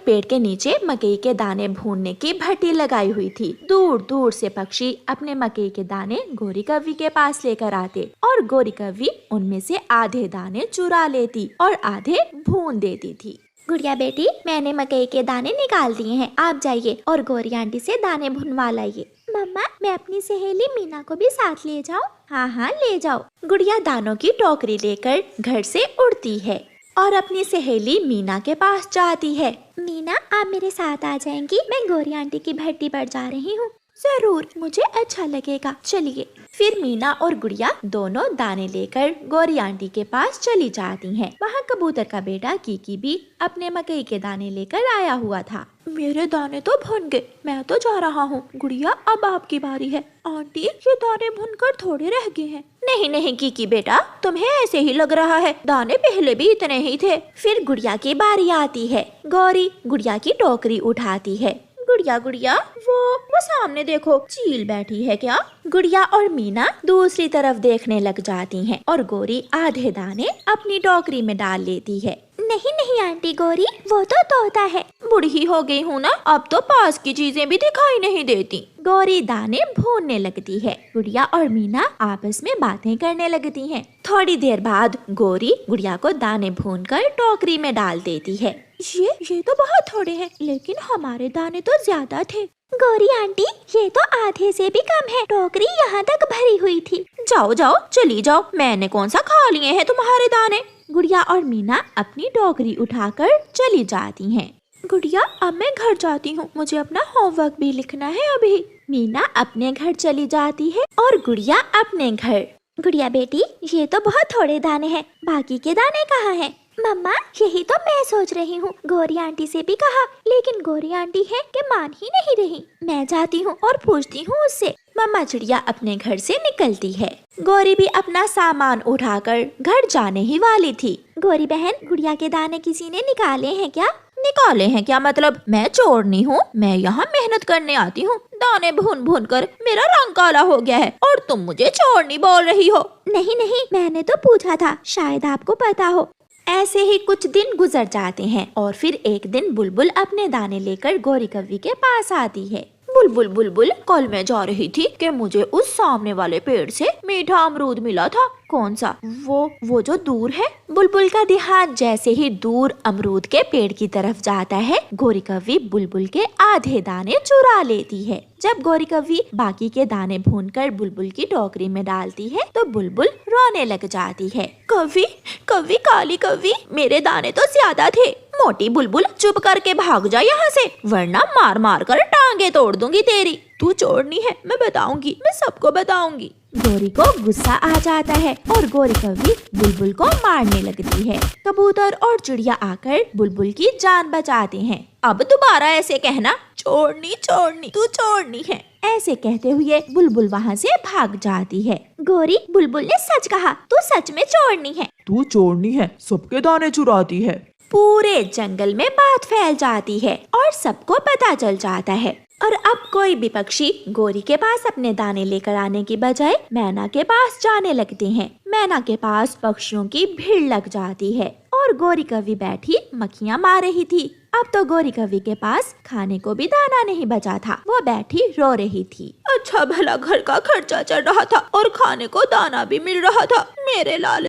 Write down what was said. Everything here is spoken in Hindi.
पेड़ के नीचे मकई के दाने भूनने की भट्टी लगाई हुई थी। दूर दूर से पक्षी अपने मकई के दाने गोरी कव्वी के पास लेकर आते और गोरी कव्वी उनमें से आधे दाने चुरा लेती और आधे भून देती थी। गुड़िया बेटी, मैंने मकई के दाने निकाल दिए हैं, आप जाइए और गोरी आंटी से दाने भुनवा लाइए। मम्मा, मैं अपनी सहेली मीना को भी साथ ले जाऊं? हाँ हाँ, ले जाओ। गुड़िया दानों की टोकरी लेकर घर से उड़ती है और अपनी सहेली मीना के पास जाती है। मीना, आप मेरे साथ आ जाएंगी? मैं गोरी आंटी की भट्टी पर जा रही हूँ। जरूर, मुझे अच्छा लगेगा, चलिए। फिर मीना और गुड़िया दोनों दाने लेकर गोरी आंटी के पास चली जाती हैं। वहाँ कबूतर का बेटा कीकी भी अपने मकई के दाने लेकर आया हुआ था। मेरे दाने तो भुन गए, मैं तो जा रहा हूँ। गुड़िया, अब आपकी बारी है। आंटी, ये दाने भुनकर थोड़े रह गए हैं। नहीं नहीं कीकी बेटा, तुम्हें ऐसे ही लग रहा है, दाने पहले भी इतने ही थे। फिर गुड़िया की बारी आती है। गौरी गुड़िया की टोकरी उठाती है। गुड़िया गुड़िया, वो सामने देखो, चील बैठी है क्या? गुड़िया और मीना दूसरी तरफ देखने लग जाती हैं और गोरी आधे दाने अपनी टोकरी में डाल लेती है। नहीं नहीं आंटी गौरी, वो तो तोता है। बूढ़ी हो गई हूँ ना, अब तो पास की चीजें भी दिखाई नहीं देती। गौरी दाने भूनने लगती है। गुड़िया और मीना आपस में बातें करने लगती हैं। थोड़ी देर बाद गोरी गुड़िया को दाने भूनकर टोकरी में डाल देती है। ये तो बहुत थोड़े हैं, लेकिन हमारे दाने तो ज्यादा थे। गौरी आंटी, ये तो आधे से भी कम है, टोकरी यहाँ तक भरी हुई थी। जाओ जाओ, चली जाओ, मैंने कौन सा खा लिए हैं तुम्हारे दाने। गुड़िया और मीना अपनी टोकरी उठाकर चली जाती हैं। गुड़िया, अब मैं घर जाती हूँ, मुझे अपना होमवर्क भी लिखना है अभी। मीना अपने घर चली जाती है और गुड़िया अपने घर। गुड़िया बेटी, ये तो बहुत थोड़े दाने हैं, बाकी के दाने कहाँ हैं? मम्मा, यही तो मैं सोच रही हूँ। गोरी आंटी से भी कहा, लेकिन गोरी आंटी है कि मान ही नहीं रही। मैं जाती हूँ और पूछती हूँ उससे। मम्मा चिड़िया अपने घर से निकलती है। गोरी भी अपना सामान उठाकर घर जाने ही वाली थी। गोरी बहन, गुड़िया के दाने किसी ने निकाले हैं क्या? निकाले हैं क्या मतलब? मैं चोरनी हूँ? मैं यहाँ मेहनत करने आती हूँ। दाने भून भून कर मेरा रंग काला हो गया है और तुम मुझे चोरनी बोल रही हो। नहीं नहीं, मैंने तो पूछा था, शायद आपको पता हो। ऐसे ही कुछ दिन गुजर जाते हैं और फिर एक दिन बुलबुल अपने दाने लेकर गोरी कव्वी के पास आती है। बुलबुल बुलबुल, कल मैं जा रही थी कि मुझे उस सामने वाले पेड़ से मीठा अमरूद मिला था। कौन सा? वो जो दूर है। बुलबुल का ध्यान जैसे ही दूर अमरूद के पेड़ की तरफ जाता है, गोरी कव्वी बुलबुल के आधे दाने चुरा लेती है। जब गोरी कव्वी बाकी के दाने भूनकर बुलबुल की टोकरी में डालती है तो बुलबुल रोने लग जाती है। कव्वी कव्वी, काली कव्वी, मेरे दाने तो ज्यादा थे। मोटी बुलबुल, चुप करके भाग जा यहाँ से, वरना मार मार कर टांगे तोड़ दूंगी तेरी। तू चोरनी है, मैं बताऊंगी, मैं सबको बताऊंगी। गोरी को गुस्सा आ जाता है और गोरी कव्वी बुलबुल को मारने लगती है। कबूतर और चिड़िया आकर बुलबुल की जान बचाते हैं। अब दोबारा ऐसे कहना, चोरनी चोरनी, तू चोरनी है। ऐसे कहते हुए बुलबुल वहाँ से भाग जाती है। गोरी, बुलबुल ने सच कहा, तू सच में चोरनी है। तू चोरनी है, सबके दाने चुराती है। पूरे जंगल में बात फैल जाती है और सबको पता चल जाता है। और अब कोई भी पक्षी गोरी के पास अपने दाने लेकर आने की बजाय मैना के पास जाने लगते हैं। मैना के पास पक्षियों की भीड़ लग जाती है और गोरी कव्वी बैठी मक्खियाँ मार रही थी। अब तो गोरी कव्वी के पास खाने को भी दाना नहीं बचा था, वो बैठी रो रही थी। अच्छा भला घर का खर्चा चल रहा था और खाने को दाना भी मिल रहा था। मेरे लाल